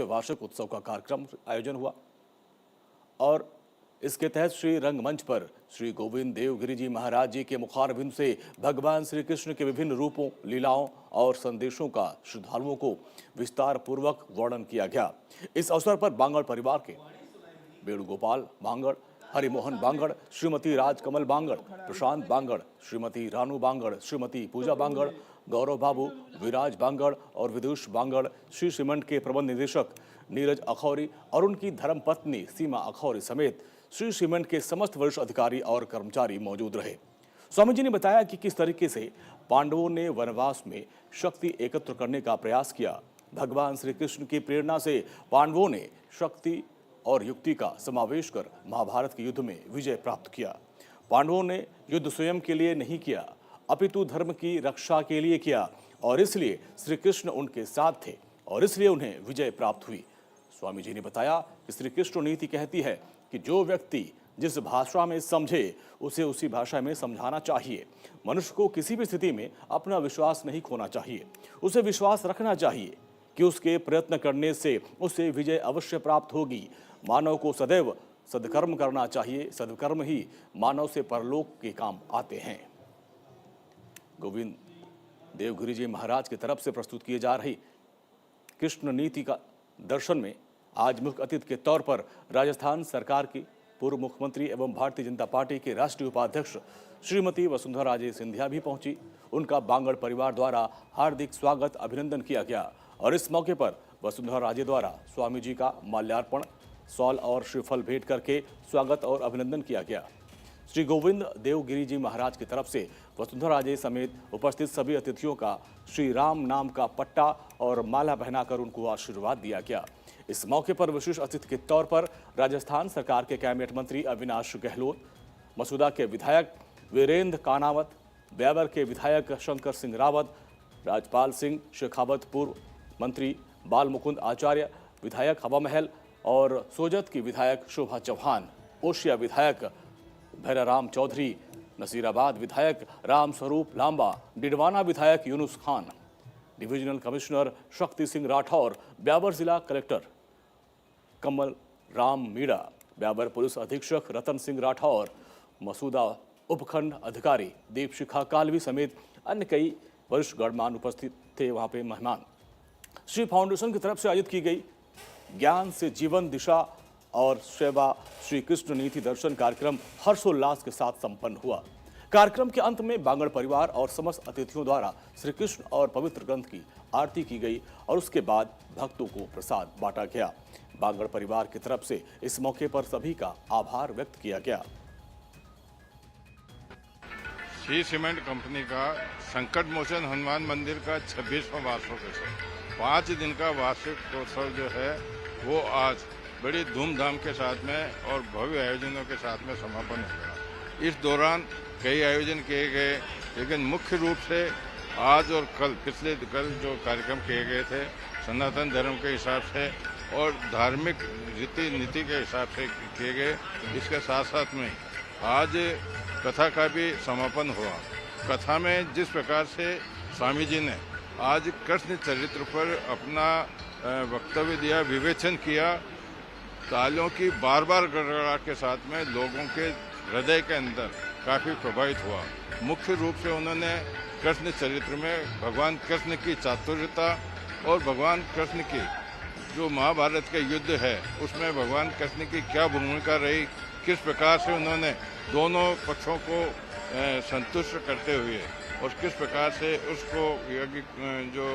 वार्षिक उत्सव का कार्यक्रम आयोजन हुआ और इसके तहत श्री रंगमंच पर श्री गोविंद देवगिरी जी महाराज जी के मुखारबिंद से भगवान श्री कृष्ण के विभिन्न रूपों, लीलाओं और संदेशों का श्रद्धालुओं को विस्तार पूर्वक वर्णन किया गया। इस अवसर पर बांगड़ परिवार के वेणुगोपाल बांगड़, हरिमोहन बांगड़, श्रीमती राजकमल बांगड़, प्रशांत बांगड़, श्रीमती रानू बांगड़, श्रीमती पूजा बांगड़, गौरव बाबू, विराज बांगड़ और विदुष बांगड़, श्री सीमेंट के प्रबंध निदेशक नीरज अखौरी और उनकी धर्मपत्नी सीमा अखौरी समेत श्री सीमेंट के समस्त वरिष्ठ अधिकारी और कर्मचारी मौजूद रहे। स्वामी जी ने बताया कि किस तरीके से पांडवों ने वनवास में शक्ति एकत्र करने का प्रयास किया। भगवान श्री कृष्ण की प्रेरणा से पांडवों ने शक्ति और युक्ति का समावेश कर महाभारत के युद्ध में विजय प्राप्त किया। पांडवों ने युद्ध स्वयं के लिए नहीं किया, अपितु धर्म की रक्षा के लिए किया और इसलिए श्री कृष्ण उनके साथ थे और इसलिए उन्हें विजय प्राप्त हुई। स्वामी जी ने बताया कि श्री कृष्ण नीति कहती है कि जो व्यक्ति जिस भाषा में समझे उसे उसी भाषा में समझाना चाहिए। मनुष्य को किसी भी स्थिति में अपना विश्वास नहीं खोना चाहिए, उसे विश्वास रखना चाहिए कि उसके प्रयत्न करने से उसे विजय अवश्य प्राप्त होगी। मानव को सदैव सद्कर्म करना चाहिए, सद्कर्म ही मानव से परलोक के काम आते हैं। गोविंद देवगिरी जी महाराज की तरफ से प्रस्तुत किए जा रही कृष्ण नीति का दर्शन में आज मुख्य अतिथि के तौर पर राजस्थान सरकार की पूर्व मुख्यमंत्री एवं भारतीय जनता पार्टी के राष्ट्रीय उपाध्यक्ष श्रीमती वसुंधरा राजे सिंधिया भी पहुंची। उनका बांगड़ परिवार द्वारा हार्दिक स्वागत अभिनंदन किया गया और इस मौके पर वसुंधरा राजे द्वारा स्वामी जी का माल्यार्पण, शॉल और श्रीफल भेंट करके स्वागत और अभिनंदन किया गया। श्री गोविंद देवगिरी जी महाराज की तरफ से वसुंधरा राजे समेत उपस्थित सभी अतिथियों का श्री राम नाम का पट्टा और माला पहनाकर उनको आशीर्वाद दिया गया। इस मौके पर विशेष अतिथि के तौर पर राजस्थान सरकार के कैबिनेट मंत्री अविनाश गहलोत, मसूदा के विधायक वीरेंद्र कानावत, ब्यावर के विधायक शंकर सिंह रावत, राजपाल सिंह शेखावत, पूर्व मंत्री बाल मुकुंद आचार्य, विधायक हवा महल और सोजत की विधायक शोभा चौहान, ओशिया विधायक भैराराम चौधरी, नसीराबाद विधायक राम स्वरूप लांबा, डिडवाना विधायक यूनुस खान, डिविजनल कमिश्नर शक्ति सिंह राठौर, ब्यावर जिला कलेक्टर कमल राम मीणा, ब्यावर पुलिस अधीक्षक रतन सिंह राठौर, मसूदा उपखंड अधिकारी दीपशिखा कालवी समेत अन्य कई वरिष्ठ गणमान्य उपस्थित थे। वहां पे मेहमान श्री फाउंडेशन की तरफ से आयोजित की गई ज्ञान से जीवन दिशा और सेवा श्री कृष्ण नीति दर्शन कार्यक्रम हर्षोल्लास के साथ संपन्न हुआ। कार्यक्रम के अंत में बांगड़ परिवार और समस्त अतिथियों द्वारा श्री कृष्ण और पवित्र ग्रंथ की आरती की गई और उसके बाद भक्तों को प्रसाद बांटा गया। बांगड़ परिवार की तरफ से इस मौके पर सभी का आभार व्यक्त किया गया। श्री सीमेंट कंपनी का संकट मोचन हनुमान मंदिर का 26वां वार्षिकोत्सव 5 दिन का वार्षिक उत्सव जो है वो आज बड़ी धूमधाम के साथ में और भव्य आयोजनों के साथ में समापन हो गया। इस दौरान कई आयोजन किए गए, लेकिन मुख्य रूप से आज और कल जो कार्यक्रम किए गए थे सनातन धर्म के हिसाब से और धार्मिक रीति नीति के हिसाब से किए गए। इसके साथ साथ में आज कथा का भी समापन हुआ। कथा में जिस प्रकार से स्वामी जी ने आज कृष्ण चरित्र पर अपना वक्तव्य दिया, विवेचन किया, तालियों की बार बार गड़गड़ाहट के साथ में लोगों के हृदय के अंदर काफ़ी प्रभावित हुआ। मुख्य रूप से उन्होंने कृष्ण चरित्र में भगवान कृष्ण की चातुर्यता और भगवान कृष्ण की जो महाभारत के युद्ध है उसमें भगवान कृष्ण की क्या भूमिका रही, किस प्रकार से उन्होंने दोनों पक्षों को संतुष्ट करते हुए और किस प्रकार से उसको जो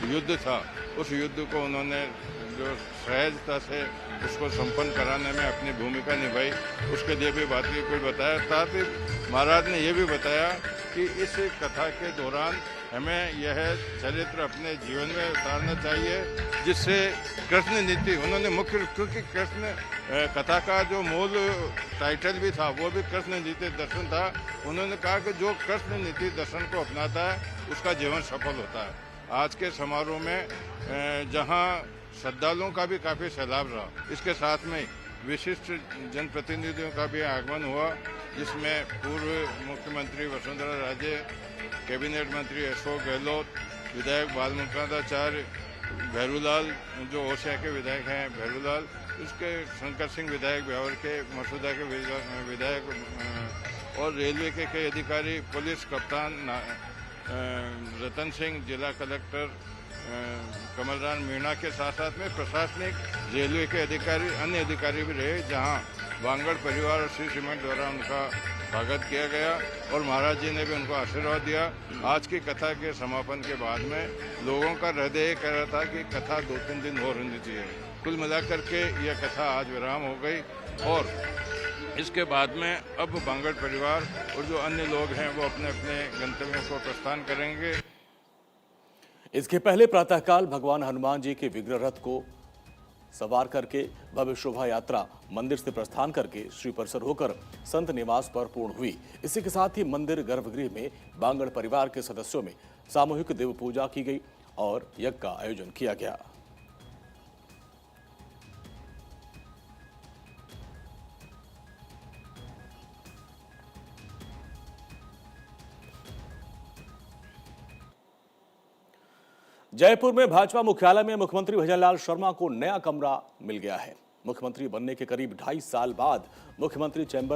युद्ध था उस युद्ध को उन्होंने जो सहजता से उसको संपन्न कराने में अपनी भूमिका निभाई, उसके लिए भी बातें कुछ बताया। साथ ही महाराज ने यह भी बताया कि इस कथा के दौरान हमें यह चरित्र अपने जीवन में उतारना चाहिए, जिससे कृष्ण नीति उन्होंने मुख्य, क्योंकि कृष्ण कथा का जो मूल टाइटल भी था वो भी कृष्ण नीति दर्शन था। उन्होंने कहा कि जो कृष्ण नीति दर्शन को अपनाता है उसका जीवन सफल होता है। आज के समारोह में जहां श्रद्धालुओं का भी काफ़ी सैलाब रहा, इसके साथ में विशिष्ट जनप्रतिनिधियों का भी आगमन हुआ, जिसमें पूर्व मुख्यमंत्री वसुंधरा राजे, कैबिनेट मंत्री अशोक गहलोत, विधायक बाल मुकुंद आचार्य, भैरूलाल जो ओसिया के विधायक हैं, भैरूलाल, उसके शंकर सिंह विधायक ब्यावर के, मसूदा के विधायक और रेलवे के कई अधिकारी, पुलिस कप्तान रतन सिंह, जिला कलेक्टर कमलरान मीणा के साथ साथ में प्रशासनिक रेलवे के अधिकारी, अन्य अधिकारी भी रहे, जहां वांगड़ परिवार और श्री सीमेंट द्वारा उनका स्वागत किया गया और महाराज जी ने भी उनको आशीर्वाद दिया। आज की कथा के समापन के बाद में लोगों का हृदय कह रहा था कि कथा 2-3 दिन और होनी चाहिए। कुल मिलाकर के यह कथा आज विराम हो गई और इसके बाद में अब वांगड़ परिवार और जो अन्य लोग हैं वो अपने अपने गंतव्यों को प्रस्थान करेंगे। इसके पहले प्रातःकाल भगवान हनुमान जी के विग्रह रथ को सवार करके भव्य शोभा यात्रा मंदिर से प्रस्थान करके श्री परिसर होकर संत निवास पर पूर्ण हुई। इसी के साथ ही मंदिर गर्भगृह में वांगड़ परिवार के सदस्यों में सामूहिक देव पूजा की गई और यज्ञ का आयोजन किया गया। जयपुर में भाजपा मुख्यालय में मुख्यमंत्री भजनलाल शर्मा को नया कमरा मिल गया है। मुख्यमंत्री बनने के करीब 2.5 साल बाद मुख्यमंत्री चैंबर